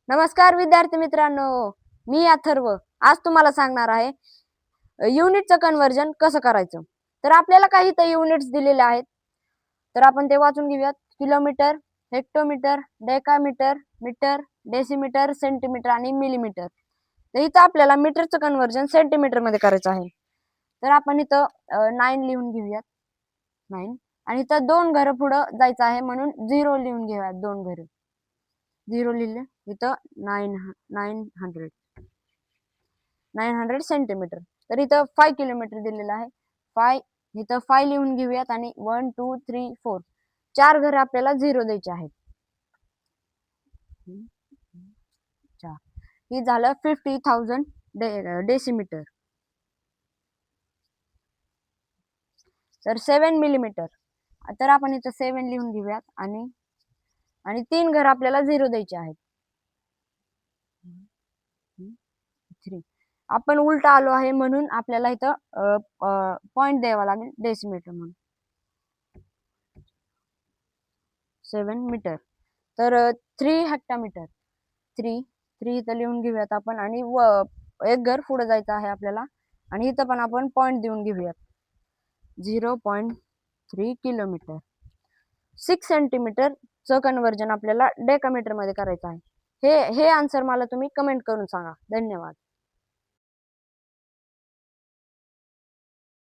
नमस्कार विद्यार्थी मित्रांनो, मी अथर्व आज तुम्हाला सांगणार आहे युनिटचं कन्वर्जन कसं करायचं। तर आपल्याला काही तर युनिट्स दिलेले आहेत, तर आपण ते वाचून घेऊयात। Kilometre, hectometre, decametre, metre, decimetre, centimetre आणि मिलीमीटर। तर इथं आपल्याला मीटरचं कन्वर्जन सेंटीमीटर मध्ये करायचं आहे। तर आपण इथं 9 लिहून घेऊयात, 9 आणि इथं 2 घर पुढं जायचं आहे म्हणून 0 लिहून घेऊयात। 2 घर 0 लिहिले, इथं 900 सेंटीमीटर। तर इथं 5 किलोमीटर दिलेलं आहे। 5 इथं 5 लिहून घेऊयात आणि 1 2 3 4 4 घर आपल्याला 0 द्यायचे आहेत। हे झालं 50,000 डेसिमीटर। तर 7 मिलीमीटर, तर आपण इथं 7 लिहून घेऊयात आणि 3 घर आपल्याला 0 द्यायचे आहेत। 3 आपण उलटा आलो आहे म्हणून आपल्याला इथं पॉइंट द्यावा लागेल, डेसिमीटर म्हणून 7 मीटर। तर 3 हेक्टोमीटर, 3 इथं लिहून घेऊयात आपण आणि एक घर पुढे जायचं आहे आपल्याला आणि इथं पण आपण पॉइंट देऊन घेऊयात 0.3 किलोमीटर। 6 सेंटीमीटर चं कन्वर्जन आपल्याला डेकामीटर मध्ये करायचं आहे। हे आन्सर मला तुम्ही कमेंट करून सांगा। धन्यवाद।